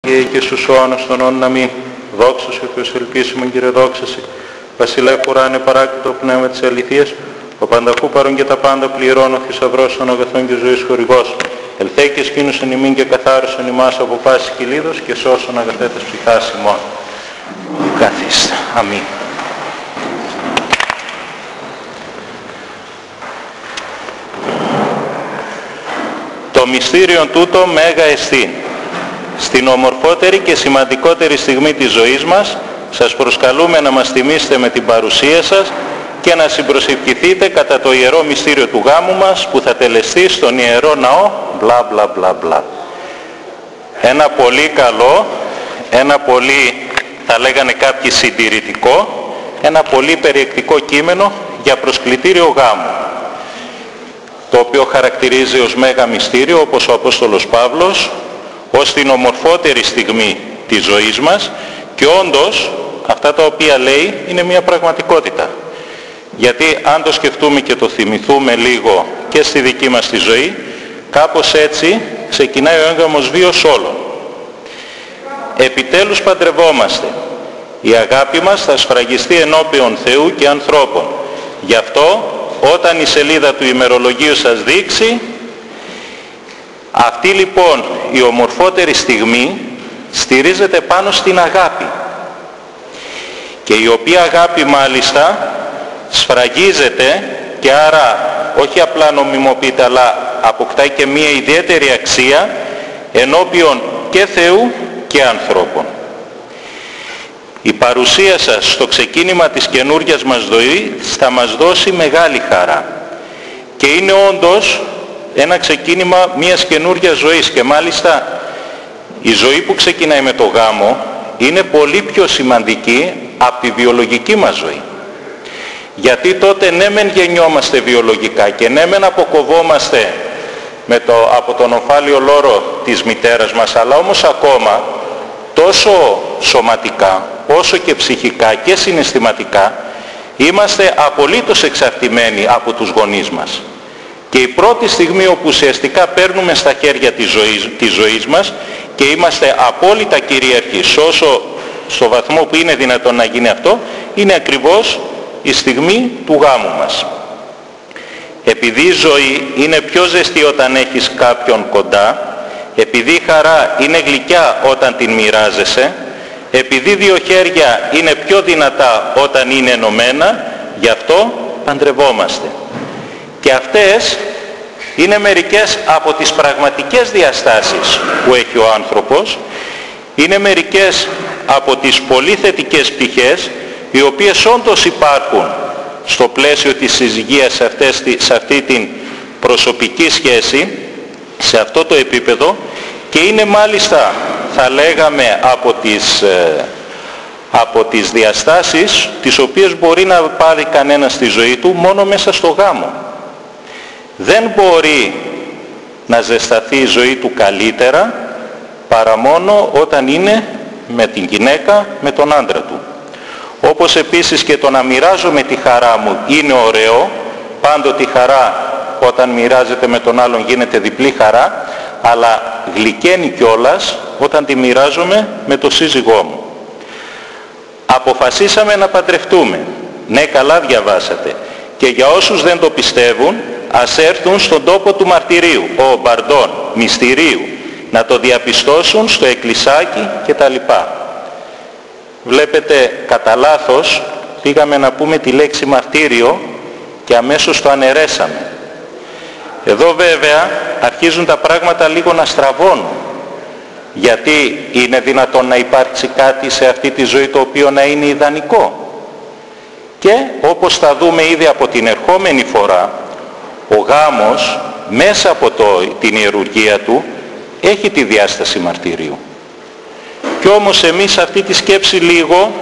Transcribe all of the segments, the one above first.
και στους αιώνας των αιώνων. Αμήν. Δόξα σου, Θεός, ελπίσιμον Κύριε, δόξα σου. Βασιλεύ ουράνε παράκτητο πνεύμα της αληθείας, ο πανταχού παρών και τα πάντα πληρώνω, θησαυρός των αγαθών και ζωής χορηγός. Ελθέ και σκήνουσον ημίν και καθάρισον ημάς από πάσης κυλίδος και σώσον αγαθέτες ψυχάς ημών. Καθίστε. Αμήν. Το μυστήριον τούτο μέγα εστίν. Στην ομορφότερη και σημαντικότερη στιγμή της ζωής μας σας προσκαλούμε να μας τιμήσετε με την παρουσία σας και να συμπροσευχηθείτε κατά το ιερό μυστήριο του γάμου μας που θα τελεστεί στον Ιερό Ναό μπλα μπλα μπλα μπλα. Ένα πολύ καλό, ένα πολύ, θα λέγανε κάποιοι, συντηρητικό, ένα πολύ περιεκτικό κείμενο για προσκλητήριο γάμου, το οποίο χαρακτηρίζει ως μέγα μυστήριο, όπως ο Απόστολος Παύλος, ως την ομορφότερη στιγμή της ζωής μας, και όντως αυτά τα οποία λέει είναι μια πραγματικότητα. Γιατί αν το σκεφτούμε και το θυμηθούμε λίγο και στη δική μας τη ζωή, κάπως έτσι ξεκινάει ο έγγαμος βίος όλων. Επιτέλους παντρευόμαστε. Η αγάπη μας θα σφραγιστεί ενώπιον Θεού και ανθρώπων. Γι' αυτό όταν η σελίδα του ημερολογίου σας δείξει, αυτή λοιπόν η ομορφότερη στιγμή στηρίζεται πάνω στην αγάπη, και η οποία αγάπη μάλιστα σφραγίζεται και άρα όχι απλά νομιμοποιείται, αλλά αποκτάει και μία ιδιαίτερη αξία ενώπιον και Θεού και ανθρώπων. Η παρουσία σας στο ξεκίνημα της καινούργιας μας ζωής θα μας δώσει μεγάλη χαρά και είναι όντως ένα ξεκίνημα μιας καινούργιας ζωής, και μάλιστα η ζωή που ξεκινάει με το γάμο είναι πολύ πιο σημαντική από τη βιολογική μας ζωή. Γιατί τότε ναι μεν γεννιόμαστε βιολογικά και ναι μεν αποκοβόμαστε από τον ομφάλιο λόρο της μητέρας μας, αλλά όμως ακόμα τόσο σωματικά όσο και ψυχικά και συναισθηματικά είμαστε απολύτως εξαρτημένοι από τους γονείς μας. Και η πρώτη στιγμή όπου ουσιαστικά παίρνουμε στα χέρια της ζωής μας και είμαστε απόλυτα κυρίαρχοι στο βαθμό που είναι δυνατόν να γίνει αυτό, είναι ακριβώς η στιγμή του γάμου μας. Επειδή η ζωή είναι πιο ζεστή όταν έχεις κάποιον κοντά, επειδή η χαρά είναι γλυκιά όταν την μοιράζεσαι, επειδή δύο χέρια είναι πιο δυνατά όταν είναι ενωμένα, γι' αυτό παντρευόμαστε. Και αυτές είναι μερικές από τις πραγματικές διαστάσεις που έχει ο άνθρωπος, είναι μερικές από τις πολύ θετικές πτυχές οι οποίες όντως υπάρχουν στο πλαίσιο της συζυγίας σε αυτή την προσωπική σχέση, σε αυτό το επίπεδο, και είναι μάλιστα, θα λέγαμε, από τις διαστάσεις τις οποίες μπορεί να πάρει κανένας στη ζωή του μόνο μέσα στο γάμο. Δεν μπορεί να ζεσταθεί η ζωή του καλύτερα παρά μόνο όταν είναι με την γυναίκα, με τον άντρα του. Όπως επίσης και το να μοιράζομαι τη χαρά μου είναι ωραίο, πάντοτε η χαρά όταν μοιράζεται με τον άλλον γίνεται διπλή χαρά, αλλά γλυκαίνει κιόλας όταν τη μοιράζομαι με το σύζυγό μου. Αποφασίσαμε να παντρευτούμε. Ναι, καλά διαβάσατε. Και για όσους δεν το πιστεύουν, ας έρθουν στον τόπο του μαρτυρίου, μυστηρίου, να το διαπιστώσουν στο εκκλησάκι κτλ. Βλέπετε, κατά λάθος πήγαμε να πούμε τη λέξη μαρτύριο και αμέσως το αναιρέσαμε. Εδώ βέβαια αρχίζουν τα πράγματα λίγο να στραβώνουν, γιατί είναι δυνατόν να υπάρξει κάτι σε αυτή τη ζωή το οποίο να είναι ιδανικό. Και όπως θα δούμε ήδη από την ερχόμενη φορά, ο γάμος μέσα από την ιερουργία του έχει τη διάσταση μαρτυρίου. Κι όμως εμείς αυτή τη σκέψη λίγο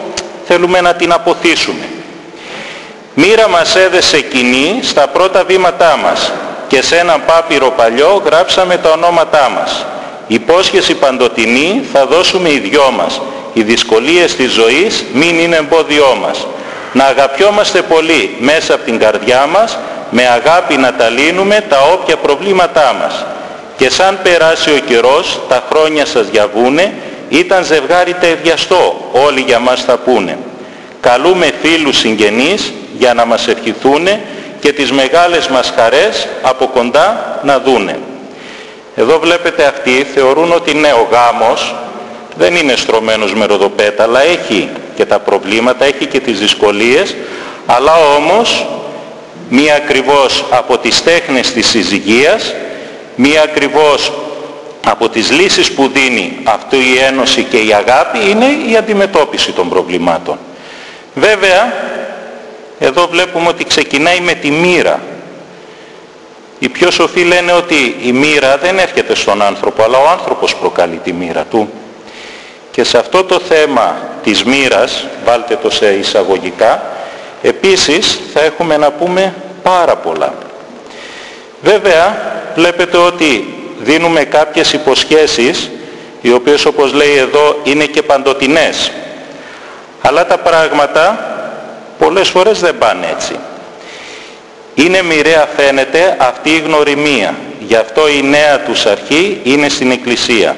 θέλουμε να την αποθήσουμε. Μοίρα μας έδεσε κοινή στα πρώτα βήματά μας και σε έναν πάπυρο παλιό γράψαμε τα ονόματά μας. Υπόσχεση παντοτινή θα δώσουμε οι δυο μας. Οι δυσκολίες της ζωής μην είναι εμπόδιό μας. Να αγαπιόμαστε πολύ μέσα από την καρδιά μας, με αγάπη να τα λύνουμε τα όποια προβλήματά μας. Και σαν περάσει ο καιρός, τα χρόνια σας διαβούνε ήταν ζευγάρι ταιριαστό, όλοι για μας θα πούνε. Καλούμε φίλους συγγενείς για να μας ευχηθούνε και τις μεγάλες μας χαρές από κοντά να δούνε. Εδώ βλέπετε αυτοί θεωρούν ότι ναι, ο γάμος δεν είναι στρωμένος με ροδοπέταλα, έχει και τα προβλήματα, έχει και τις δυσκολίες, αλλά όμως μία ακριβώς από τις τέχνες της συζυγίας, μία ακριβώς από τις λύσεις που δίνει αυτή η ένωση και η αγάπη είναι η αντιμετώπιση των προβλημάτων. Βέβαια, εδώ βλέπουμε ότι ξεκινάει με τη μοίρα. Οι πιο σοφοί λένε ότι η μοίρα δεν έρχεται στον άνθρωπο, αλλά ο άνθρωπος προκαλεί τη μοίρα του. Και σε αυτό το θέμα της μοίρας, βάλτε το σε εισαγωγικά, επίσης θα έχουμε να πούμε πάρα πολλά. Βέβαια, βλέπετε ότι δίνουμε κάποιες υποσχέσεις, οι οποίες όπως λέει εδώ είναι και παντοτινές. Αλλά τα πράγματα πολλές φορές δεν πάνε έτσι. Είναι μοιραία φαίνεται αυτή η γνωριμία. Γι' αυτό η νέα τους αρχή είναι στην Εκκλησία.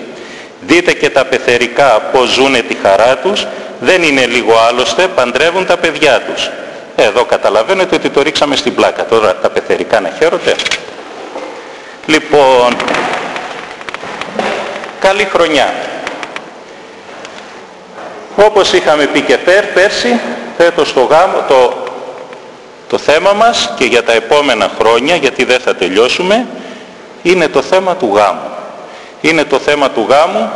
Δείτε και τα πεθερικά πώς ζουνε τη χαρά τους, δεν είναι λίγο άλλωστε, παντρεύουν τα παιδιά τους. Εδώ καταλαβαίνετε ότι το ρίξαμε στην πλάκα. Τώρα τα πεθερικά να χαίρονται. Λοιπόν, καλή χρονιά. Όπως είχαμε πει και πέρσι, φέτος στο γάμο, το θέμα μας και για τα επόμενα χρόνια, γιατί δεν θα τελειώσουμε, είναι το θέμα του γάμου. Είναι το θέμα του γάμου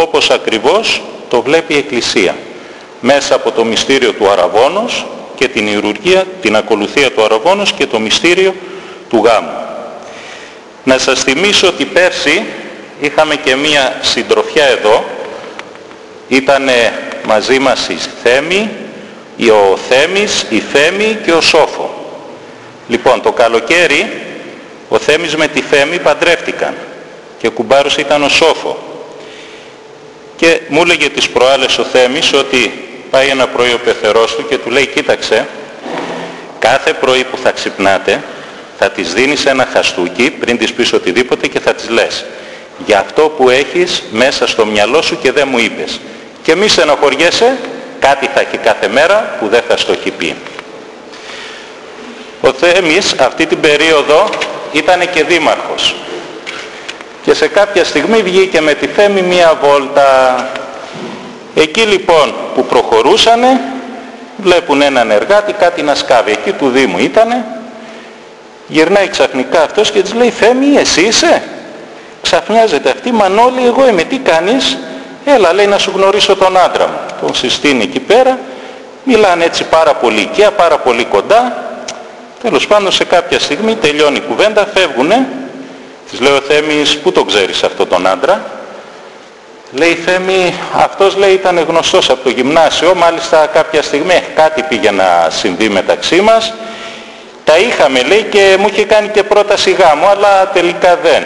όπως ακριβώς το βλέπει η Εκκλησία. Μέσα από το μυστήριο του Αραβώνος και την ιερουργία, την ακολουθία του Αραβώνος και το μυστήριο του γάμου. Να σας θυμίσω ότι πέρσι είχαμε και μία συντροφιά εδώ. Ήτανε μαζί μας η Θέμη, ο Θέμης, η Φέμη και ο Σόφο. Λοιπόν, το καλοκαίρι ο Θέμης με τη Φέμη παντρεύτηκαν και κουμπάρος ήταν ο Σόφο. Και μου έλεγε τις προάλλες ο Θέμης ότι πάει ένα πρωί ο πεθερός του και του λέει: κοίταξε, κάθε πρωί που θα ξυπνάτε θα της δίνεις ένα χαστούκι πριν της πεις οτιδήποτε και θα της λες για αυτό που έχεις μέσα στο μυαλό σου και δεν μου είπες. Και μη στενοχωριέσαι, κάτι θα έχει κάθε μέρα που δεν θα στο έχει πει. Ο Θέμης αυτή την περίοδο ήταν και δήμαρχος. Και σε κάποια στιγμή βγήκε με τη Θέμη μία βόλτα. Εκεί λοιπόν που προχωρούσανε, βλέπουν έναν εργάτη κάτι να σκάβει. Εκεί του Δήμου ήτανε. Γυρνάει ξαφνικά αυτός και της λέει: Θέμη, εσύ είσαι? Ξαφνιάζεται αυτή: Μανώλη, εγώ είμαι. Τι κάνεις? Έλα, λέει, να σου γνωρίσω τον άντρα μου. Τον συστήνει εκεί πέρα. Μιλάνε έτσι πάρα πολύ οικεία, πάρα πολύ κοντά. Τέλος πάντων σε κάποια στιγμή τελειώνει η κουβέντα, φεύγουνε. Της λέει ο Θέμης: πού τον ξέρεις αυτόν τον άντρα? Λέει η Θέμη: αυτός, λέει, ήταν γνωστός από το γυμνάσιο, μάλιστα κάποια στιγμή κάτι πήγε να συμβεί μεταξύ μας. Τα είχαμε, λέει, και μου είχε κάνει και πρόταση γάμου, αλλά τελικά δεν.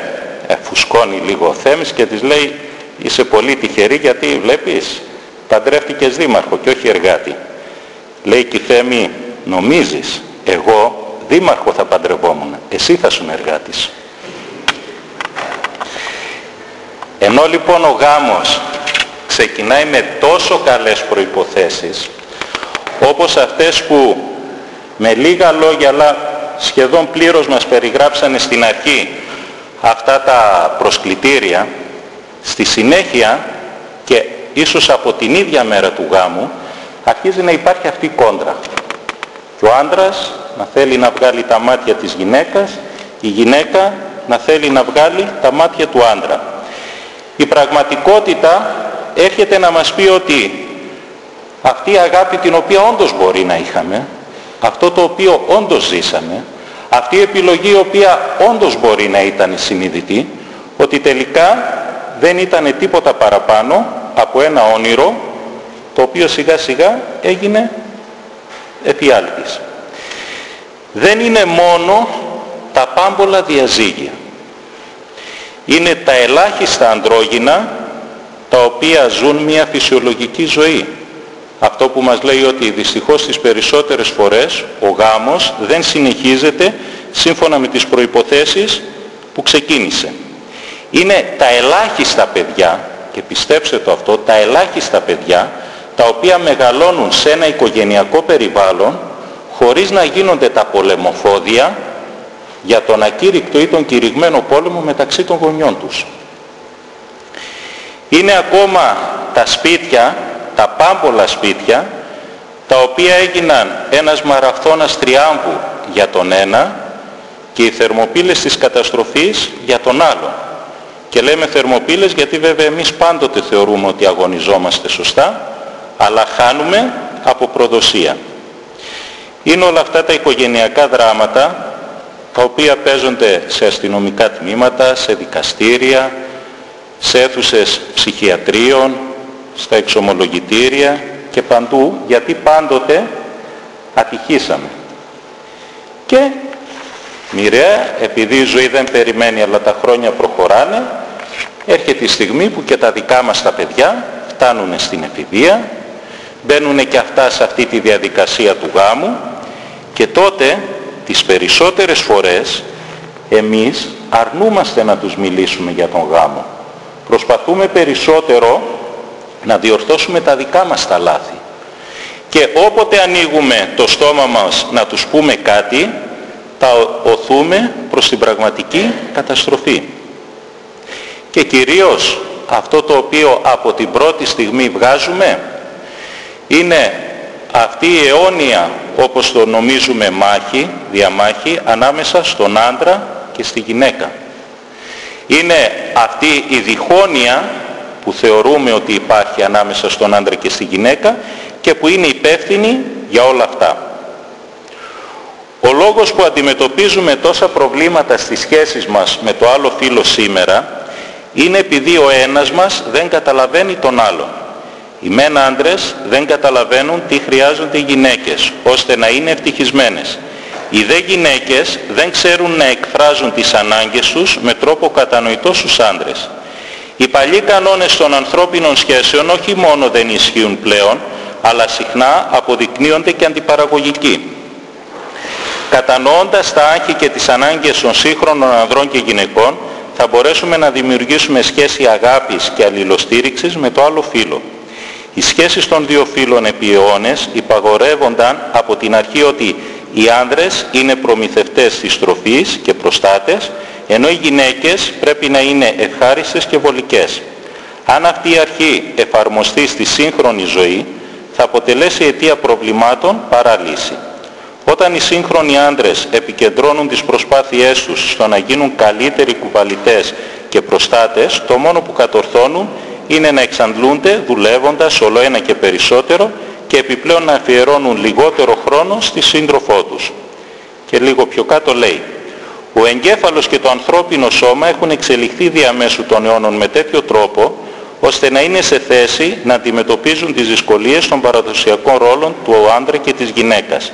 Φουσκώνει λίγο ο Θέμης και της λέει: είσαι πολύ τυχερή, γιατί βλέπεις, παντρεύτηκες δήμαρχο και όχι εργάτη. Λέει και η Θέμη: νομίζεις, εγώ δήμαρχο θα παντρευόμουν, εσύ θα σου εργάτης. Ενώ λοιπόν ο γάμος ξεκινάει με τόσο καλές προϋποθέσεις, όπως αυτές που με λίγα λόγια αλλά σχεδόν πλήρως μας περιγράψανε στην αρχή αυτά τα προσκλητήρια, στη συνέχεια και ίσως από την ίδια μέρα του γάμου αρχίζει να υπάρχει αυτή η κόντρα. Και ο άντρας να θέλει να βγάλει τα μάτια της γυναίκας, η γυναίκα να θέλει να βγάλει τα μάτια του άντρα. Η πραγματικότητα έρχεται να μας πει ότι αυτή η αγάπη την οποία όντως μπορεί να είχαμε, αυτό το οποίο όντως ζήσαμε, αυτή η επιλογή η οποία όντως μπορεί να ήταν συνειδητή, ότι τελικά δεν ήταν τίποτα παραπάνω από ένα όνειρο το οποίο σιγά σιγά έγινε εφιάλτης. Δεν είναι μόνο τα πάμπολα διαζύγια. Είναι τα ελάχιστα ανδρόγυνα τα οποία ζουν μια φυσιολογική ζωή. Αυτό που μας λέει ότι δυστυχώς τις περισσότερες φορές ο γάμος δεν συνεχίζεται σύμφωνα με τις προϋποθέσεις που ξεκίνησε. Είναι τα ελάχιστα παιδιά και πιστέψτε το αυτό, τα ελάχιστα παιδιά, τα οποία μεγαλώνουν σε ένα οικογενειακό περιβάλλον, χωρίς να γίνονται τα πολεμοφόδια για τον ακήρυκτο ή τον κηρυγμένο πόλεμο μεταξύ των γονιών τους. Είναι ακόμα τα σπίτια, τα πάμπολα σπίτια, τα οποία έγιναν ένας μαραθώνας τριάμβου για τον ένα και οι θερμοπύλες της καταστροφής για τον άλλο. Και λέμε θερμοπύλες γιατί βέβαια εμείς πάντοτε θεωρούμε ότι αγωνιζόμαστε σωστά, αλλά χάνουμε από προδοσία. Είναι όλα αυτά τα οικογενειακά δράματα, τα οποία παίζονται σε αστυνομικά τμήματα, σε δικαστήρια, σε αίθουσες ψυχιατρίων, στα εξομολογητήρια και παντού, γιατί πάντοτε ατυχήσαμε. Και μοιραία, επειδή η ζωή δεν περιμένει αλλά τα χρόνια προχωράνε, έρχεται η στιγμή που και τα δικά μας τα παιδιά φτάνουν στην εφηβεία, μπαίνουν και αυτά σε αυτή τη διαδικασία του γάμου και τότε τις περισσότερες φορές εμείς αρνούμαστε να τους μιλήσουμε για τον γάμο. Προσπαθούμε περισσότερο να διορθώσουμε τα δικά μας τα λάθη. Και όποτε ανοίγουμε το στόμα μας να τους πούμε κάτι, τα οθούμε προς την πραγματική καταστροφή. Και κυρίως αυτό το οποίο από την πρώτη στιγμή βγάζουμε είναι αυτή η αιώνια, όπως το νομίζουμε, διαμάχη ανάμεσα στον άντρα και στη γυναίκα. Είναι αυτή η διχόνοια που θεωρούμε ότι υπάρχει ανάμεσα στον άντρα και στη γυναίκα και που είναι υπεύθυνη για όλα αυτά. Ο λόγος που αντιμετωπίζουμε τόσα προβλήματα στις σχέσεις μας με το άλλο φύλο σήμερα είναι επειδή ο ένας μας δεν καταλαβαίνει τον άλλον. Οι μεν άντρες δεν καταλαβαίνουν τι χρειάζονται οι γυναίκες ώστε να είναι ευτυχισμένες. Οι δε γυναίκες δεν ξέρουν να εκφράζουν τις ανάγκες τους με τρόπο κατανοητό στους άντρες. Οι παλιοί κανόνες των ανθρώπινων σχέσεων όχι μόνο δεν ισχύουν πλέον, αλλά συχνά αποδεικνύονται και αντιπαραγωγικοί. Κατανοώντας τα άγχη και τις ανάγκες των σύγχρονων ανδρών και γυναικών, θα μπορέσουμε να δημιουργήσουμε σχέση αγάπης και αλληλοστήριξης με το άλλο φύλο. Οι σχέσεις των δύο φύλων επί αιώνες υπαγορεύονταν από την αρχή ότι οι άνδρες είναι προμηθευτές της τροφής και προστάτες, ενώ οι γυναίκες πρέπει να είναι ευχάριστες και βολικές. Αν αυτή η αρχή εφαρμοστεί στη σύγχρονη ζωή, θα αποτελέσει αιτία προβλημάτων παρά λύση. Όταν οι σύγχρονοι άντρες επικεντρώνουν τις προσπάθειές τους στο να γίνουν καλύτεροι κουβαλητές και προστάτες, το μόνο που κατορθώνουν είναι να εξαντλούνται δουλεύοντας όλο ένα και περισσότερο και επιπλέον να αφιερώνουν λιγότερο χρόνο στη σύντροφό τους. Και λίγο πιο κάτω λέει: ο εγκέφαλος και το ανθρώπινο σώμα έχουν εξελιχθεί διαμέσου των αιώνων με τέτοιο τρόπο, ώστε να είναι σε θέση να αντιμετωπίζουν τις δυσκολίες των παραδοσιακών ρόλων του άντρα και της γυναίκας.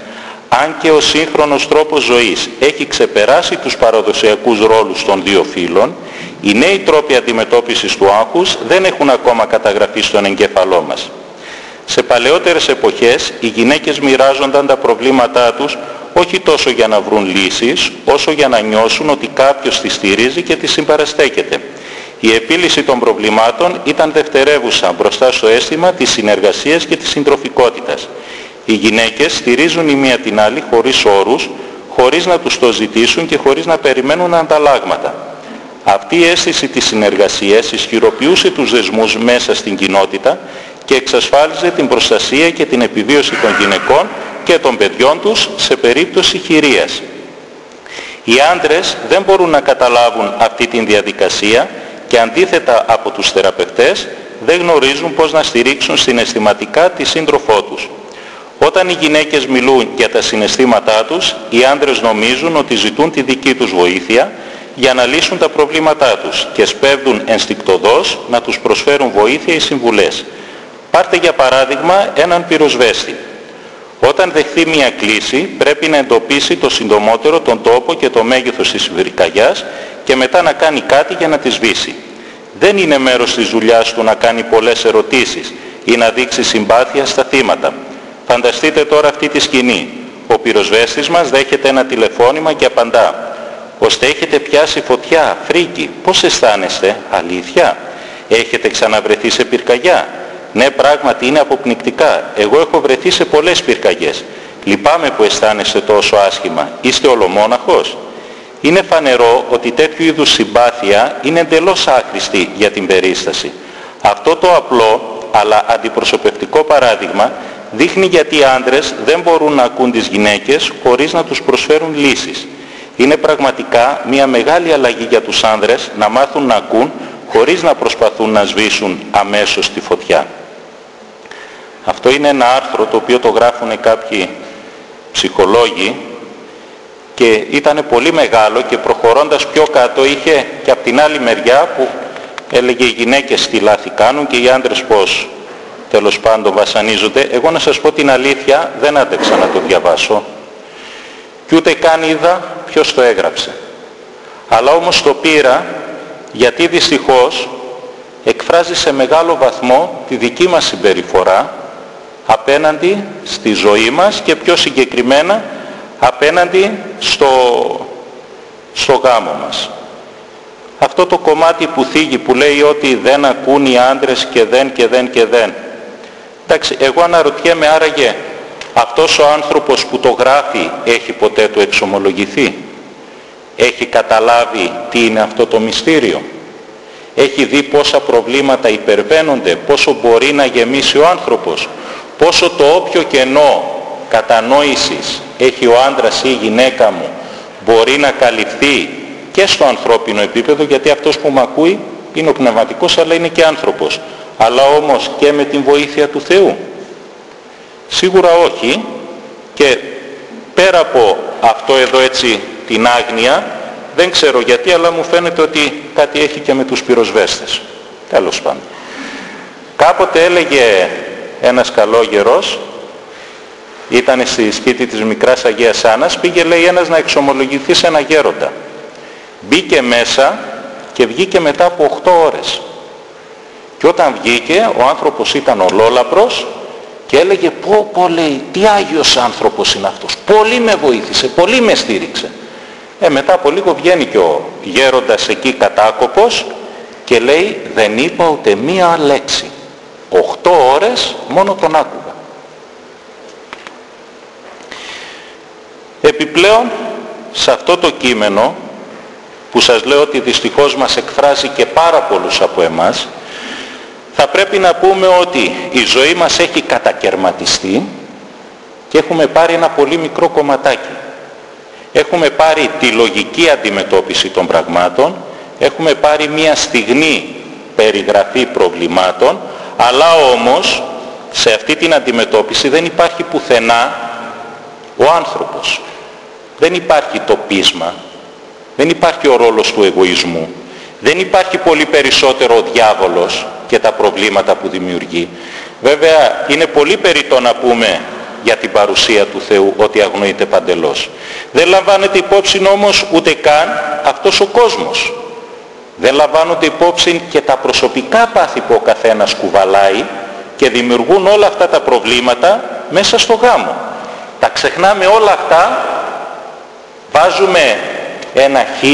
Αν και ο σύγχρονος τρόπος ζωής έχει ξεπεράσει τους παραδοσιακούς ρόλους των δύο φύλων, οι νέοι τρόποι αντιμετώπισης του άγχους δεν έχουν ακόμα καταγραφεί στον εγκέφαλό μας. Σε παλαιότερες εποχές οι γυναίκες μοιράζονταν τα προβλήματά τους όχι τόσο για να βρουν λύσεις, όσο για να νιώσουν ότι κάποιος τις στηρίζει και τις συμπαραστέκεται. Η επίλυση των προβλημάτων ήταν δευτερεύουσα μπροστά στο αίσθημα της συνεργασίας και της συντροφικότητας. Οι γυναίκες στηρίζουν η μία την άλλη χωρίς όρους, χωρίς να τους το ζητήσουν και χωρίς να περιμένουν ανταλλάγματα. Αυτή η αίσθηση της συνεργασίας ισχυροποιούσε τους δεσμούς μέσα στην κοινότητα και εξασφάλιζε την προστασία και την επιβίωση των γυναικών και των παιδιών τους σε περίπτωση χειρίας. Οι άντρες δεν μπορούν να καταλάβουν αυτή την διαδικασία και αντίθετα από τους θεραπευτές δεν γνωρίζουν πώς να στηρίξουν συναισθηματικά τη σύντροφό τους. Όταν οι γυναίκες μιλούν για τα συναισθήματά τους, οι άντρες νομίζουν ότι ζητούν τη δική τους βοήθεια για να λύσουν τα προβλήματά τους και σπέβδουν ενστικτωδώς να τους προσφέρουν βοήθεια ή συμβουλές. Πάρτε για παράδειγμα έναν πυροσβέστη. Όταν δεχθεί μια κλήση πρέπει να εντοπίσει το συντομότερο τον τόπο και το μέγεθος της πυρκαγιάς και μετά να κάνει κάτι για να τη σβήσει. Δεν είναι μέρος της δουλειάς του να κάνει πολλές ερωτήσεις ή να δείξει συμπάθεια στα θύματα. Φανταστείτε τώρα αυτή τη σκηνή. Ο πυροσβέστης μας δέχεται ένα τηλεφώνημα και απαντά: «Ώστε έχετε πιάσει φωτιά, φρίκι, πώς αισθάνεστε, αλήθεια?» Έχετε ξαναβρεθεί σε πυρκαγιά? Ναι, πράγματι είναι αποπνικτικά. Εγώ έχω βρεθεί σε πολλές πυρκαγιές. Λυπάμαι που αισθάνεστε τόσο άσχημα. Είστε ολομόναχος? Είναι φανερό ότι τέτοιου είδους συμπάθεια είναι εντελώς άχρηστη για την περίσταση. Αυτό το απλό αλλά αντιπροσωπευτικό παράδειγμα δείχνει γιατί οι άντρες δεν μπορούν να ακούν τις γυναίκες χωρίς να τους προσφέρουν λύσεις. Είναι πραγματικά μια μεγάλη αλλαγή για τους άνδρες να μάθουν να ακούν χωρίς να προσπαθούν να σβήσουν αμέσως τη φωτιά. Αυτό είναι ένα άρθρο το οποίο το γράφουν κάποιοι ψυχολόγοι και ήταν πολύ μεγάλο, και προχωρώντας πιο κάτω είχε και από την άλλη μεριά που έλεγε οι γυναίκες τι λάθη κάνουν και οι άντρες πώς τέλος πάντων βασανίζονται. Εγώ να σας πω την αλήθεια, δεν άντεξα να το διαβάσω και ούτε καν είδα ποιος το έγραψε. Αλλά όμως το πήρα γιατί δυστυχώς εκφράζει σε μεγάλο βαθμό τη δική μας συμπεριφορά απέναντι στη ζωή μας και πιο συγκεκριμένα απέναντι στο γάμο μας. Αυτό το κομμάτι που θίγει, που λέει ότι δεν ακούν οι άντρες και δεν. Εντάξει, εγώ αναρωτιέμαι, άραγε αυτός ο άνθρωπος που το γράφει έχει ποτέ του εξομολογηθεί? Έχει καταλάβει τι είναι αυτό το μυστήριο? Έχει δει πόσα προβλήματα υπερβαίνονται, πόσο μπορεί να γεμίσει ο άνθρωπος, πόσο το όποιο κενό κατανόησης έχει ο άντρας ή η γυναίκα μου μπορεί να καλυφθεί και στο ανθρώπινο επίπεδο, γιατί αυτός που με ακούει είναι ο πνευματικός αλλά είναι και άνθρωπος, αλλά όμως και με την βοήθεια του Θεού? Σίγουρα όχι. Και πέρα από αυτό εδώ έτσι την άγνοια, δεν ξέρω γιατί, αλλά μου φαίνεται ότι κάτι έχει και με τους πυροσβέστες. Τέλος πάντων. Κάποτε έλεγε ένας καλόγερος, ήταν στη σκήτη της Μικράς Αγίας Άννας, πήγε λέει ένας να εξομολογηθεί σε ένα γέροντα. Μπήκε μέσα και βγήκε μετά από 8 ώρες. Και όταν βγήκε ο άνθρωπος ήταν ολόλαπρος και έλεγε πω λέει, τι άγιος άνθρωπος είναι αυτός, πολύ με βοήθησε, πολύ με στήριξε. Μετά από λίγο βγαίνει και ο γέροντας εκεί κατάκοπος και λέει δεν είπα ούτε μία λέξη, 8 ώρες μόνο τον άκουγα. Επιπλέον σε αυτό το κείμενο που σας λέω ότι δυστυχώς μας εκφράζει και πάρα πολλούς από εμάς, θα πρέπει να πούμε ότι η ζωή μας έχει κατακερματιστεί και έχουμε πάρει ένα πολύ μικρό κομματάκι. Έχουμε πάρει τη λογική αντιμετώπιση των πραγμάτων, έχουμε πάρει μια στιγνή περιγραφή προβλημάτων, αλλά όμως σε αυτή την αντιμετώπιση δεν υπάρχει πουθενά ο άνθρωπος. Δεν υπάρχει το πείσμα, δεν υπάρχει ο ρόλος του εγωισμού, δεν υπάρχει πολύ περισσότερο ο διάβολος και τα προβλήματα που δημιουργεί. Βέβαια είναι πολύ περιττό να πούμε για την παρουσία του Θεού ότι αγνοείται παντελώς. Δεν λαμβάνεται υπόψη όμως ούτε καν αυτός ο κόσμος. Δεν λαμβάνονται υπόψη και τα προσωπικά πάθη που ο καθένας κουβαλάει και δημιουργούν όλα αυτά τα προβλήματα μέσα στο γάμο. Τα ξεχνάμε όλα αυτά, βάζουμε ένα χ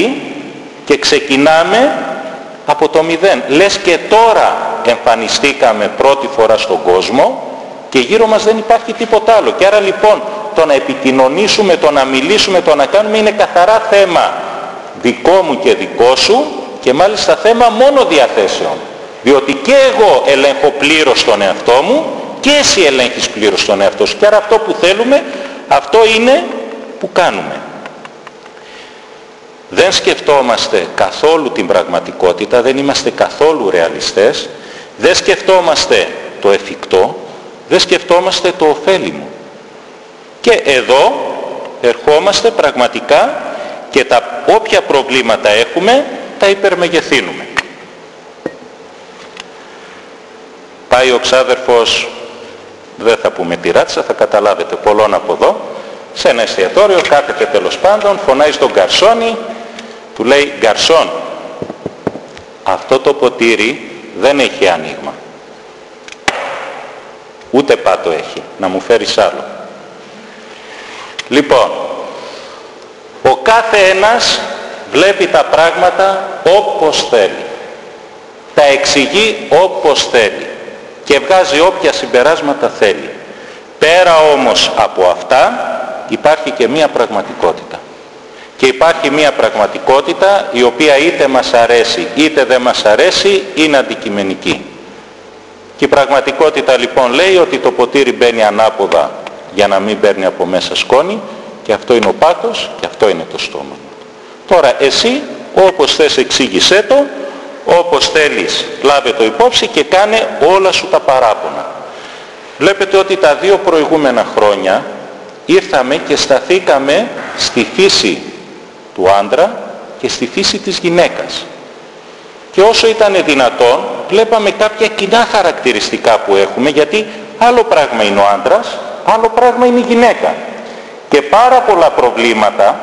και ξεκινάμε από το μηδέν. Λες και τώρα εμφανιστήκαμε πρώτη φορά στον κόσμο και γύρω μας δεν υπάρχει τίποτα άλλο. Και άρα λοιπόν το να επικοινωνήσουμε, το να μιλήσουμε, το να κάνουμε είναι καθαρά θέμα δικό μου και δικό σου και μάλιστα θέμα μόνο διαθέσεων. Διότι και εγώ ελέγχω πλήρως τον εαυτό μου και εσύ ελέγχεις πλήρως τον εαυτό σου. Και άρα αυτό που θέλουμε, αυτό είναι που κάνουμε. Δεν σκεφτόμαστε καθόλου την πραγματικότητα, δεν είμαστε καθόλου ρεαλιστές, δεν σκεφτόμαστε το εφικτό, δεν σκεφτόμαστε το ωφέλιμο. Και εδώ ερχόμαστε πραγματικά και τα όποια προβλήματα έχουμε τα υπερμεγεθύνουμε. Πάει ο ξάδερφος, δεν θα πούμε τη ράτσα, θα καταλάβετε πολλών από εδώ, σε ένα εστιατόριο, κάθεται τέλος πάντων, φωνάει στον γκαρσόνι, του λέει «Γκαρσόν, αυτό το ποτήρι δεν έχει άνοιγμα. Ούτε πάτο έχει, να μου φέρεις άλλο». Λοιπόν, ο κάθε ένας βλέπει τα πράγματα όπως θέλει. τα εξηγεί όπως θέλει και βγάζει όποια συμπεράσματα θέλει. Πέρα όμως από αυτά υπάρχει και μία πραγματικότητα. Και υπάρχει μία πραγματικότητα η οποία είτε μας αρέσει είτε δεν μας αρέσει, είναι αντικειμενική. Και η πραγματικότητα λοιπόν λέει ότι το ποτήρι μπαίνει ανάποδα για να μην παίρνει από μέσα σκόνη, και αυτό είναι ο πάτος και αυτό είναι το στόμα. Τώρα εσύ όπως θες εξήγησέ το, όπως θέλεις λάβε το υπόψη και κάνε όλα σου τα παράπονα. Βλέπετε ότι τα 2 προηγούμενα χρόνια ήρθαμε και σταθήκαμε στη φύση του άντρα και στη φύση της γυναίκας. Και όσο ήταν δυνατόν βλέπαμε κάποια κοινά χαρακτηριστικά που έχουμε, γιατί άλλο πράγμα είναι ο άντρας, άλλο πράγμα είναι η γυναίκα. Και πάρα πολλά προβλήματα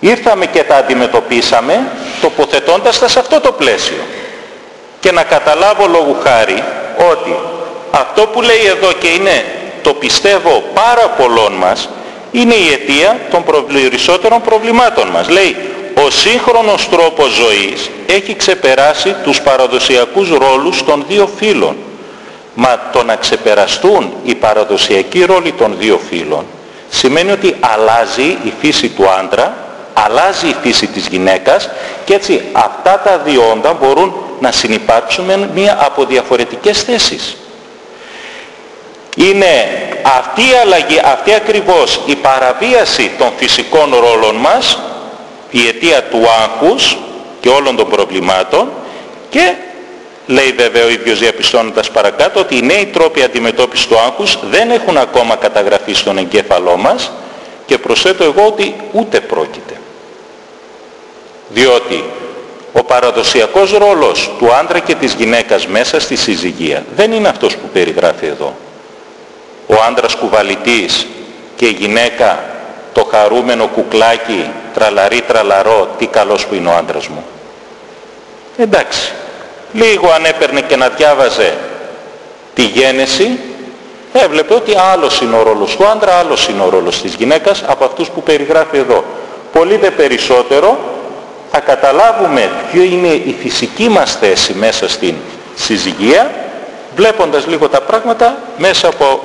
ήρθαμε και τα αντιμετωπίσαμε τοποθετώντας τα σε αυτό το πλαίσιο. Και να καταλάβω λόγου χάρη ότι αυτό που λέει εδώ και είναι το πιστεύω πάρα πολλών μας, είναι η αιτία των περισσότερων προβλημάτων μας. Λέει, ο σύγχρονος τρόπος ζωής έχει ξεπεράσει τους παραδοσιακούς ρόλους των 2 φύλων. Μα το να ξεπεραστούν οι παραδοσιακοί ρόλοι των 2 φύλων σημαίνει ότι αλλάζει η φύση του άντρα, αλλάζει η φύση της γυναίκας, και έτσι αυτά τα 2 όντα μπορούν να συνυπάρξουν με μία από διαφορετικές θέσεις. Είναι αυτή η αλλαγή, αυτή ακριβώς η παραβίαση των φυσικών ρόλων μας, η αιτία του άγχους και όλων των προβλημάτων, και λέει βέβαια ο ίδιος διαπιστώνοντας παρακάτω ότι οι νέοι τρόποι αντιμετώπισης του άγχους δεν έχουν ακόμα καταγραφεί στον εγκέφαλό μας, και προσθέτω εγώ ότι ούτε πρόκειται. Διότι ο παραδοσιακός ρόλος του άντρα και της γυναίκας μέσα στη συζυγία δεν είναι αυτός που περιγράφει εδώ. Ο άντρας κουβαλητής και η γυναίκα το χαρούμενο κουκλάκι, τραλαρί τραλαρό, τι καλός που είναι ο άντρας μου. Εντάξει, λίγο αν έπαιρνε και να διάβαζε τη γένεση, έβλεπε ότι άλλος είναι ο ρόλος του άντρα, άλλος είναι ο ρόλος της γυναίκας από αυτούς που περιγράφει εδώ. Πολύ δε περισσότερο θα καταλάβουμε ποιο είναι η φυσική μας θέση μέσα στην συζυγία, βλέποντας λίγο τα πράγματα μέσα από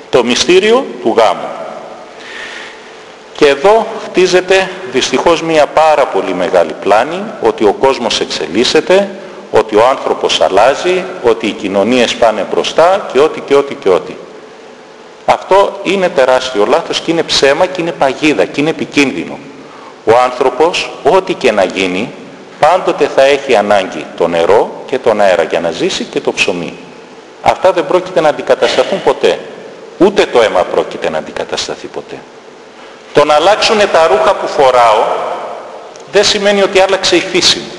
το μυστήριο του γάμου. Και εδώ χτίζεται δυστυχώς μια πάρα πολύ μεγάλη πλάνη, ότι ο κόσμος εξελίσσεται, ότι ο άνθρωπος αλλάζει, ότι οι κοινωνίες πάνε μπροστά και ό,τι. Αυτό είναι τεράστιο λάθος και είναι ψέμα και είναι παγίδα και είναι επικίνδυνο. Ο άνθρωπος, ό,τι και να γίνει, πάντοτε θα έχει ανάγκη το νερό και τον αέρα για να ζήσει, και το ψωμί. Αυτά δεν πρόκειται να αντικατασταθούν ποτέ. Ούτε το αίμα πρόκειται να αντικατασταθεί ποτέ. Το να αλλάξουν τα ρούχα που φοράω δεν σημαίνει ότι άλλαξε η φύση μου.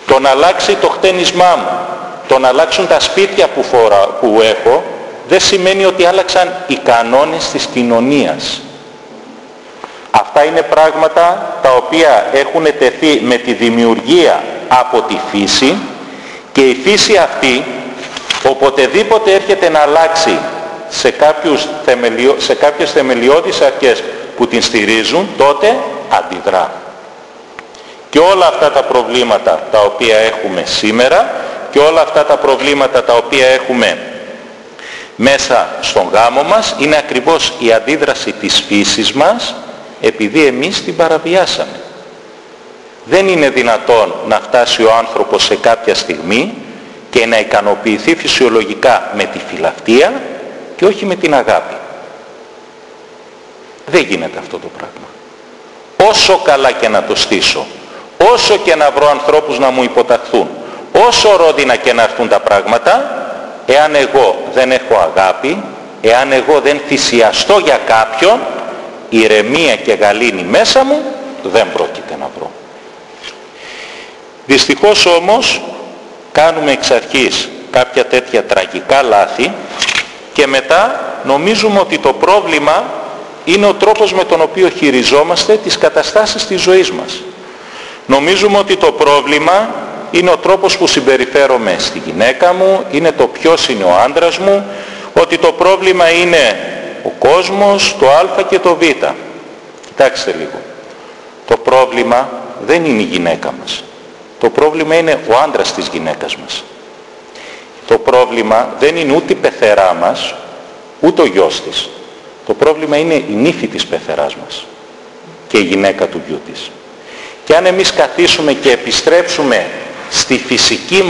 Το να αλλάξει το χτένισμά μου, το να αλλάξουν τα σπίτια που έχω, δεν σημαίνει ότι άλλαξαν οι κανόνες της κοινωνίας. Αυτά είναι πράγματα τα οποία έχουν τεθεί με τη δημιουργία από τη φύση, και η φύση αυτή οποτεδήποτε έρχεται να αλλάξει σε κάποιες θεμελιώδεις αρχές που την στηρίζουν, τότε αντιδρά. Και όλα αυτά τα προβλήματα τα οποία έχουμε σήμερα και όλα αυτά τα προβλήματα τα οποία έχουμε μέσα στον γάμο μας είναι ακριβώς η αντίδραση της φύσης μας, επειδή εμείς την παραβιάσαμε. Δεν είναι δυνατόν να φτάσει ο άνθρωπος σε κάποια στιγμή και να ικανοποιηθεί φυσιολογικά με τη φιλαυτία και όχι με την αγάπη. Δεν γίνεται αυτό το πράγμα. Όσο καλά και να το στήσω, όσο και να βρω ανθρώπους να μου υποταχθούν, όσο ρόδινα και να έρθουν τα πράγματα, εάν εγώ δεν έχω αγάπη, εάν εγώ δεν θυσιαστώ για κάποιον, ηρεμία και γαλήνη μέσα μου δεν πρόκειται να βρω. Δυστυχώς όμως κάνουμε εξ αρχής κάποια τέτοια τραγικά λάθη και μετά νομίζουμε ότι το πρόβλημα είναι ο τρόπος με τον οποίο χειριζόμαστε τις καταστάσεις της ζωής μας. Νομίζουμε ότι το πρόβλημα είναι ο τρόπος που συμπεριφέρομαι στη γυναίκα μου, είναι το ποιος είναι ο άντρας μου, ότι το πρόβλημα είναι ο κόσμος, το α και το β. Κοιτάξτε λίγο. Το πρόβλημα δεν είναι η γυναίκα μας. Το πρόβλημα είναι ο άντρας της γυναίκας μας. Το πρόβλημα δεν είναι ούτε η πεθερά μας, ούτε ο γιος της. Το πρόβλημα είναι η νύφη της πεθεράς μας και η γυναίκα του γιού της. Και αν εμείς καθίσουμε και επιστρέψουμε στη φυσική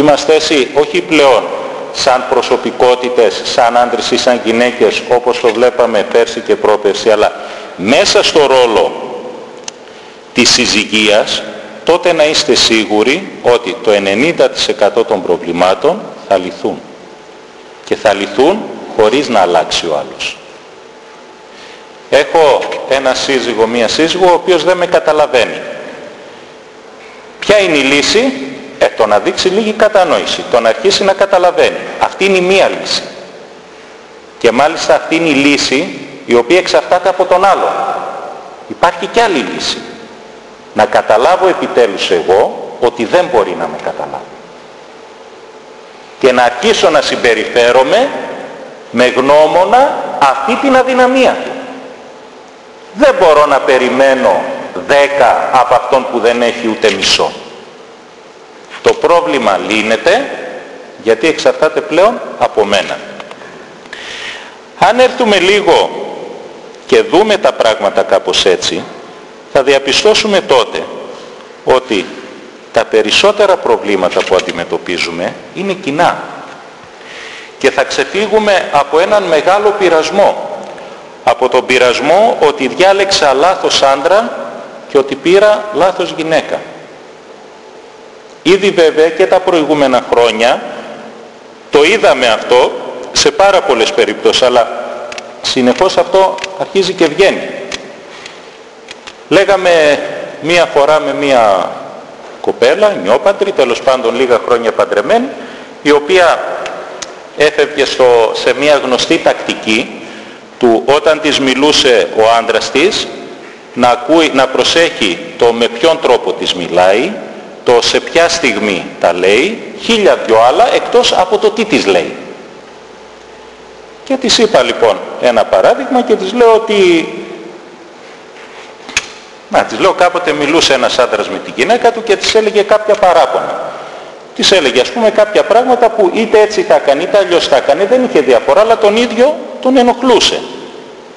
μας θέση, όχι πλέον σαν προσωπικότητες, σαν άντρες ή σαν γυναίκες όπως το βλέπαμε πέρσι και πρόπερσι, αλλά μέσα στο ρόλο της συζυγίας, τότε να είστε σίγουροι ότι το 90% των προβλημάτων θα λυθούν. Και θα λυθούν χωρίς να αλλάξει ο άλλος. Έχω ένα σύζυγο, μία σύζυγο, ο οποίος δεν με καταλαβαίνει. Ποια είναι η λύση? Το να δείξει λίγη κατανόηση, το να αρχίσει να καταλαβαίνει. Αυτή είναι η μία λύση. Και μάλιστα αυτή είναι η λύση η οποία εξαρτάται από τον άλλο. Υπάρχει και άλλη λύση. Να καταλάβω επιτέλους εγώ ότι δεν μπορεί να με καταλάβει. Και να αρχίσω να συμπεριφέρομαι με γνώμονα αυτή την αδυναμία του. Δεν μπορώ να περιμένω 10 από αυτόν που δεν έχει ούτε μισό. Το πρόβλημα λύνεται γιατί εξαρτάται πλέον από μένα. Αν έρθουμε λίγο και δούμε τα πράγματα κάπως έτσι, θα διαπιστώσουμε τότε ότι τα περισσότερα προβλήματα που αντιμετωπίζουμε είναι κοινά. Και θα ξεφύγουμε από έναν μεγάλο πειρασμό. Από τον πειρασμό ότι διάλεξα λάθος άντρα και ότι πήρα λάθος γυναίκα. Ήδη βέβαια και τα προηγούμενα χρόνια το είδαμε αυτό σε πάρα πολλές περιπτώσεις, αλλά συνεχώς αυτό αρχίζει και βγαίνει. Λέγαμε μία φορά με μία κοπέλα, νιόπαντρη, τέλος πάντων λίγα χρόνια παντρεμένη, η οποία έφευγε σε μία γνωστή τακτική του όταν της μιλούσε ο άντρας της, να προσέχει το με ποιον τρόπο της μιλάει, το σε ποια στιγμή τα λέει, 1000 άλλα εκτός από το τι της λέει. Και της είπα λοιπόν ένα παράδειγμα και της λέω ότι... της λέω κάποτε μιλούσε ένας άντρας με τη γυναίκα του και της έλεγε κάποια παράπονα. Της έλεγε ας πούμε κάποια πράγματα που είτε έτσι τα έκανε είτε αλλιώς τα έκανε, δεν είχε διαφορά, αλλά τον ίδιο τον ενοχλούσε.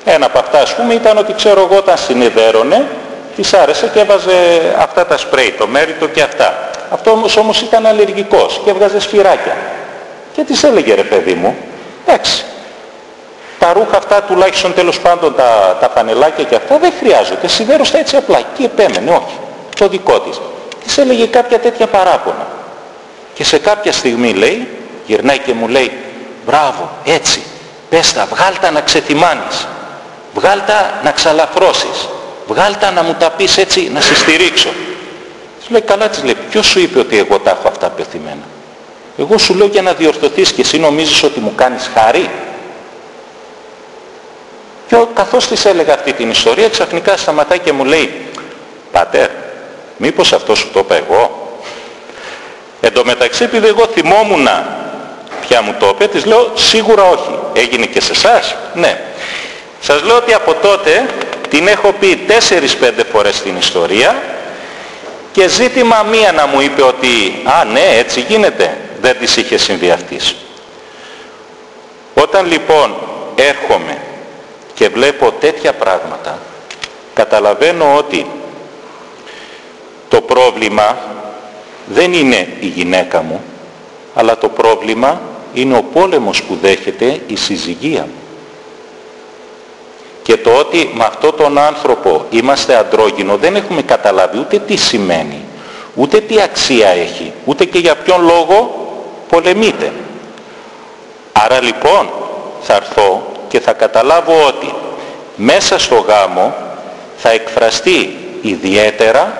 Ένα από αυτά ας πούμε ήταν ότι ξέρω εγώ όταν συνεδέρωνε της άρεσε και έβαζε αυτά τα σπρέι, το μέριτο και αυτά. Αυτό όμως ήταν αλλεργικός και έβγαζε σφυράκια. Και της έλεγε ρε παιδί μου, εντάξει, τα ρούχα αυτά τουλάχιστον τέλος πάντων τα πανελάκια και αυτά δεν χρειάζονται, σιδέρωστα έτσι απλά. Και επέμενε, όχι, το δικό της. Της έλεγε κάποια τέτοια παράπονα. Και σε κάποια στιγμή λέει, γυρνάει και μου λέει, μπράβο, έτσι, πες τα, βγάλτα να ξεθυμάνεις, βγάλτα να ξαλαφρώσεις, βγάλτα να μου τα πεις έτσι, να σε στηρίξω. Της λέει, καλά, της λέει, ποιος σου είπε ότι εγώ τα έχω αυτά πεθυμένα? Εγώ σου λέω για να διορθωθείς και εσύ νομίζεις ότι μου κάνεις χάρη? Και καθώς της έλεγα αυτή την ιστορία, ξαφνικά σταματάει και μου λέει, πατέρ, μήπως αυτό σου το είπα εγώ? Εν τω μεταξύ, επειδή εγώ θυμόμουν ποια μου το είπε, της λέω, σίγουρα όχι. Έγινε και σε εσάς? Ναι. Σας λέω ότι από τότε την έχω πει 4-5 φορές την ιστορία και ζήτημα μία να μου είπε ότι «Α, ναι, έτσι γίνεται». Δεν της είχε συμβεί αυτής. Όταν λοιπόν έρχομαι και βλέπω τέτοια πράγματα, καταλαβαίνω ότι το πρόβλημα δεν είναι η γυναίκα μου, αλλά το πρόβλημα είναι ο πόλεμος που δέχεται η συζυγία μου. Και το ότι με αυτόν τον άνθρωπο είμαστε αντρόγυνο δεν έχουμε καταλάβει ούτε τι σημαίνει, ούτε τι αξία έχει, ούτε και για ποιον λόγο πολεμείται. Άρα λοιπόν θα έρθω και θα καταλάβω ότι μέσα στο γάμο θα εκφραστεί ιδιαίτερα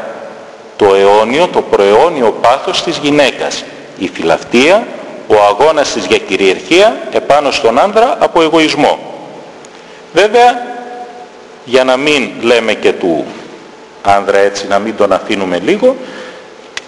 το αιώνιο, το προαιώνιο πάθος της γυναίκας, η φιλαυτία, ο αγώνας της για κυριαρχία επάνω στον άνδρα από εγωισμό. Βέβαια, για να μην λέμε και του άνδρα έτσι, να μην τον αφήνουμε λίγο,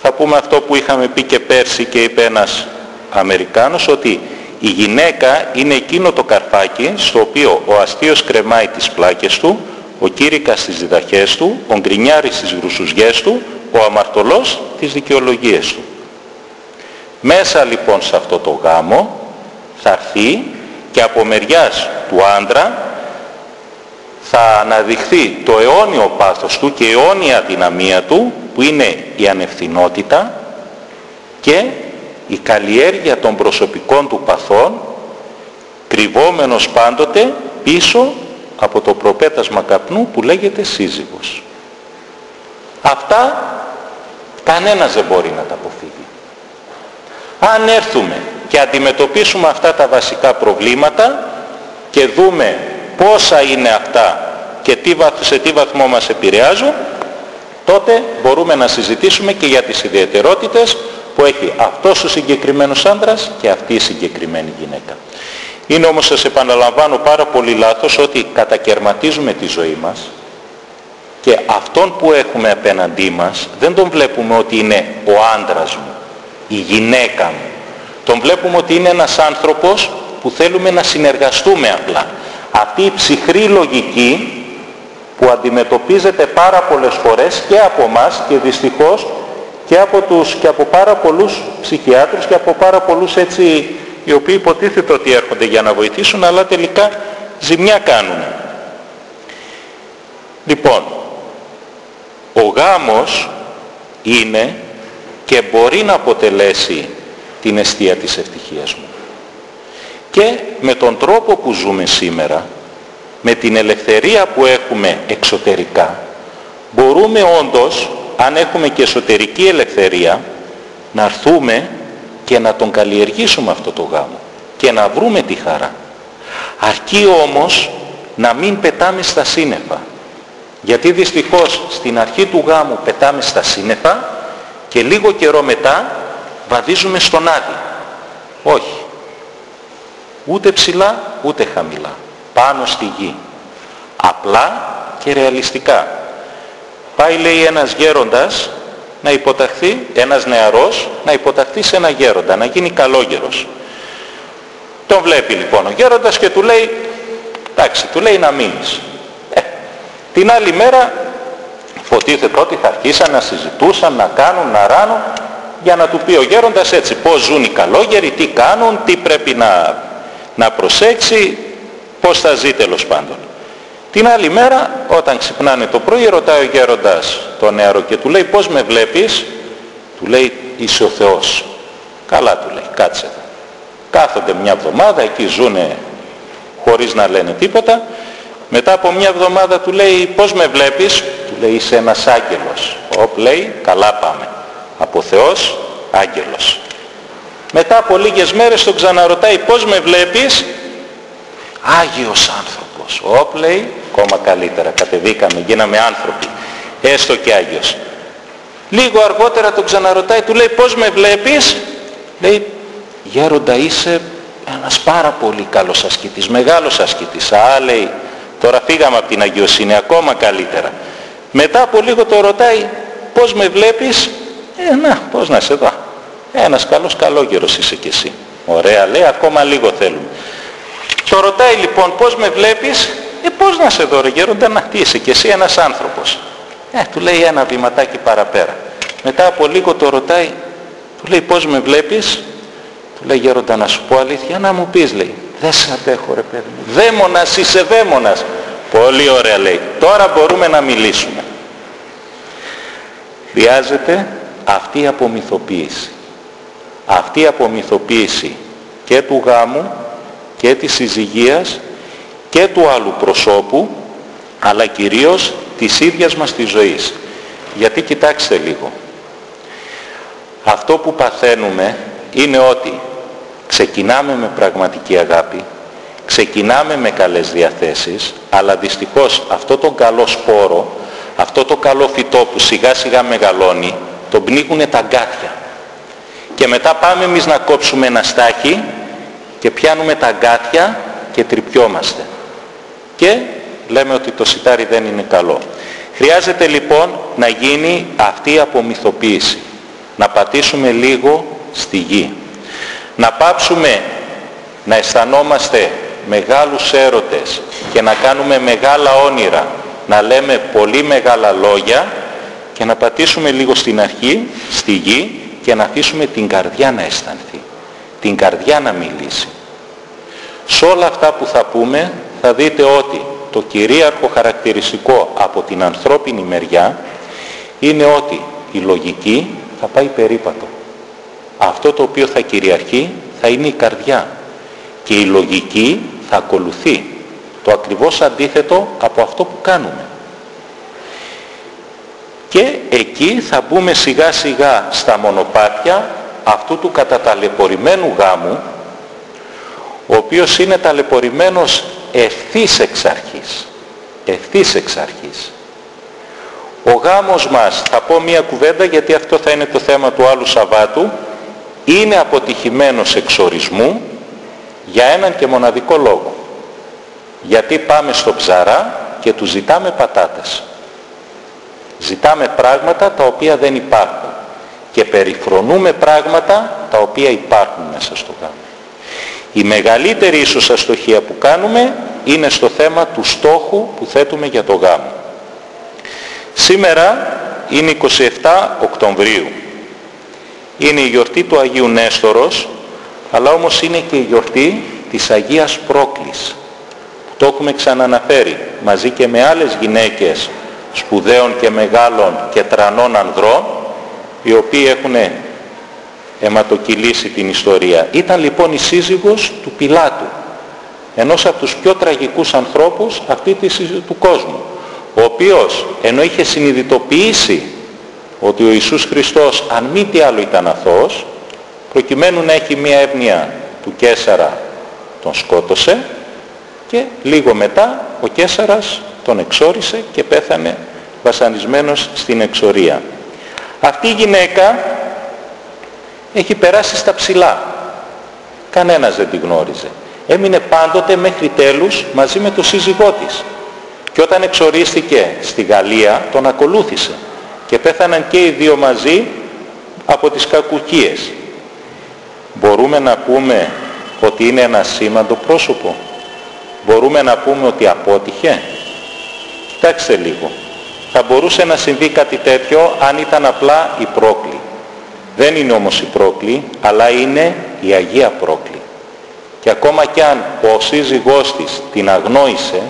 θα πούμε αυτό που είχαμε πει και πέρσι και είπε ένας Αμερικάνος, ότι η γυναίκα είναι εκείνο το καρφάκι στο οποίο ο αστείος κρεμάει τις πλάκες του, ο κήρυκας στις διδαχές του, ο γκρινιάρης στις γρουσουζιές του, ο αμαρτωλός τις δικαιολογίες του. Μέσα λοιπόν σε αυτό το γάμο θα έρθει και από μεριάς του άντρα θα αναδειχθεί το αιώνιο πάθος του και η αιώνια αδυναμία του, που είναι η ανευθυνότητα και η καλλιέργεια των προσωπικών του παθών, κρυβόμενος πάντοτε πίσω από το προπέτασμα καπνού που λέγεται σύζυγος. Αυτά κανένας δεν μπορεί να τα αποφύγει. Αν έρθουμε και αντιμετωπίσουμε αυτά τα βασικά προβλήματα και δούμε πόσα είναι αυτά και σε τι βαθμό μας επηρεάζουν, τότε μπορούμε να συζητήσουμε και για τις ιδιαιτερότητες που έχει αυτός ο συγκεκριμένος άντρας και αυτή η συγκεκριμένη γυναίκα. Είναι όμως, σας επαναλαμβάνω, πάρα πολύ λάθος ότι κατακαιρματίζουμε τη ζωή μας και αυτόν που έχουμε απέναντί μας δεν τον βλέπουμε ότι είναι ο άντρας μου, η γυναίκα μου. Τον βλέπουμε ότι είναι ένας άνθρωπος που θέλουμε να συνεργαστούμε απλά. Αυτή η ψυχρή λογική που αντιμετωπίζεται πάρα πολλές φορές και από μας και δυστυχώς και από πάρα πολλούς ψυχιάτρους και από πάρα πολλούς έτσι οι οποίοι υποτίθεται ότι έρχονται για να βοηθήσουν, αλλά τελικά ζημιά κάνουν. Λοιπόν, ο γάμος είναι και μπορεί να αποτελέσει την αιστεία της ευτυχίας μου. Και με τον τρόπο που ζούμε σήμερα, με την ελευθερία που έχουμε εξωτερικά, μπορούμε όντως, αν έχουμε και εσωτερική ελευθερία, να έρθουμε και να τον καλλιεργήσουμε αυτό το γάμο και να βρούμε τη χαρά. Αρκεί όμως να μην πετάμε στα σύννεφα. Γιατί δυστυχώς στην αρχή του γάμου πετάμε στα σύννεφα και λίγο καιρό μετά βαδίζουμε στον άδει. Όχι. Ούτε ψηλά ούτε χαμηλά. Πάνω στη γη. Απλά και ρεαλιστικά. Πάει, λέει, ένας γέροντας να υποταχθεί, ένας νεαρός να υποταχθεί σε ένα γέροντα, να γίνει καλόγερος. Τον βλέπει λοιπόν ο γέροντας και του λέει, εντάξει, του λέει να μείνεις. Την άλλη μέρα υποτίθεται ότι θα αρχίσαν να συζητούσαν, να κάνουν, να ράνουν, για να του πει ο γέροντας έτσι πώς ζουν οι καλόγεροι, τι κάνουν, τι πρέπει να προσέξει, πώς θα ζει τέλος πάντων. Την άλλη μέρα όταν ξυπνάνε το πρωί ρωτάει ο γέροντας τον νεαρό και του λέει πώς με βλέπεις, του λέει είσαι ο Θεός. Καλά, του λέει, κάτσε εδώ. Κάθονται μια εβδομάδα, εκεί ζουνε χωρίς να λένε τίποτα. Μετά από μια εβδομάδα του λέει πώς με βλέπεις, του λέει είσαι ένας άγγελος. Λέει καλά πάμε, από Θεός άγγελος. Μετά από λίγες μέρες τον ξαναρωτάει πώς με βλέπεις, Άγιος άνθρωπος. Λέει ακόμα καλύτερα, κατεβήκαμε, γίναμε άνθρωποι, έστω και Άγιος. Λίγο αργότερα τον ξαναρωτάει, του λέει πώς με βλέπεις, λέει γέροντα είσαι ένας πάρα πολύ καλός ασκητής, μεγάλος ασκητής. Λέει τώρα φύγαμε από την αγιοσύνη, ακόμα καλύτερα. Μετά από λίγο το ρωτάει πώς με βλέπεις, πώς να σε δω, ένας καλός καλόγερος είσαι κι εσύ. Ωραία, λέει, ακόμα λίγο θέλουμε. Το ρωτάει λοιπόν πώς με βλέπεις, πώς να σε δω ρε γέροντα, να τι είσαι κι εσύ ένας άνθρωπος. Του λέει ένα βηματάκι παραπέρα. Μετά από λίγο το ρωτάει, του λέει πώς με βλέπεις, του λέει γέροντα να σου πω αλήθεια, να μου πεις, λέει, δεν σε αντέχω ρε παιδί μου, δαίμονας είσαι δαίμονας. Πολύ ωραία, λέει, τώρα μπορούμε να μιλήσουμε. Χρειάζεται αυτή η απομυθοποίηση. Αυτή η απομυθοποίηση και του γάμου και της συζυγίας και του άλλου προσώπου, αλλά κυρίως της ίδιας μας της ζωής. Γιατί κοιτάξτε λίγο, αυτό που παθαίνουμε είναι ότι ξεκινάμε με πραγματική αγάπη, ξεκινάμε με καλές διαθέσεις, αλλά δυστυχώς αυτό το καλό σπόρο, αυτό το καλό φυτό που σιγά σιγά μεγαλώνει, τον πνίγουνε τα αγκάθια. Και μετά πάμε εμείς να κόψουμε ένα στάχι και πιάνουμε τα αγκάθια και τρυπιόμαστε. Και λέμε ότι το σιτάρι δεν είναι καλό. Χρειάζεται λοιπόν να γίνει αυτή η απομυθοποίηση. Να πατήσουμε λίγο στη γη. Να πάψουμε να αισθανόμαστε μεγάλους έρωτες και να κάνουμε μεγάλα όνειρα, να λέμε πολύ μεγάλα λόγια και να πατήσουμε λίγο στην αρχή, στη γη, και να αφήσουμε την καρδιά να αισθανθεί, την καρδιά να μιλήσει. Σε όλα αυτά που θα πούμε θα δείτε ότι το κυρίαρχο χαρακτηριστικό από την ανθρώπινη μεριά είναι ότι η λογική θα πάει περίπατο. Αυτό το οποίο θα κυριαρχεί θα είναι η καρδιά και η λογική θα ακολουθεί. Το ακριβώς αντίθετο από αυτό που κάνουμε. Και εκεί θα μπούμε σιγά σιγά στα μονοπάτια αυτού του καταταλαιπωρημένου γάμου, ο οποίος είναι ταλαιπωρημένος ευθύς εξ αρχής. Ευθύς εξ αρχής. Ο γάμος μας, θα πω μία κουβέντα γιατί αυτό θα είναι το θέμα του άλλου Σαββάτου, είναι αποτυχημένος εξ ορισμού για έναν και μοναδικό λόγο. Γιατί πάμε στο ψαρά και του ζητάμε πατάτες. Ζητάμε πράγματα τα οποία δεν υπάρχουν και περιφρονούμε πράγματα τα οποία υπάρχουν μέσα στο γάμο. Η μεγαλύτερη ίσως αστοχία που κάνουμε είναι στο θέμα του στόχου που θέτουμε για το γάμο. Σήμερα είναι 27 Οκτωβρίου. Είναι η γιορτή του Αγίου Νέστορος, αλλά όμως είναι και η γιορτή της Αγίας Πρόκλης. Το έχουμε ξαναναφέρει μαζί και με άλλες γυναίκες σπουδαίων και μεγάλων και τρανών ανδρών, οι οποίοι έχουν αιματοκυλήσει την ιστορία. Ήταν λοιπόν η σύζυγος του Πιλάτου, ενός από τους πιο τραγικούς ανθρώπους αυτή του κόσμου, ο οποίος ενώ είχε συνειδητοποιήσει ότι ο Ιησούς Χριστός αν μη τι άλλο ήταν αθώος, προκειμένου να έχει μία εύνοια του Καίσαρα τον σκότωσε και λίγο μετά ο Καίσαρας τον εξόρισε και πέθανε βασανισμένος στην εξορία. Αυτή η γυναίκα έχει περάσει στα ψηλά. Κανένας δεν την γνώριζε. Έμεινε πάντοτε μέχρι τέλους μαζί με τον σύζυγό της. Και όταν εξορίστηκε στη Γαλλία τον ακολούθησε. Και πέθαναν και οι δύο μαζί από τις κακουχίες. Μπορούμε να πούμε ότι είναι ένα σήμαντο πρόσωπο? Μπορούμε να πούμε ότι απότυχε? Κοιτάξτε λίγο. Θα μπορούσε να συμβεί κάτι τέτοιο αν ήταν απλά η Πρόκλη. Δεν είναι όμως η Πρόκλη, αλλά είναι η Αγία Πρόκλη. Και ακόμα κι αν ο σύζυγός της την αγνόησε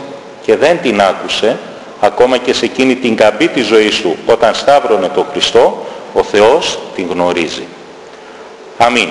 και δεν την άκουσε, ακόμα και σε εκείνη την καμπή της ζωής του, όταν σταύρωνε τον Χριστό, ο Θεός την γνωρίζει. Αμήν.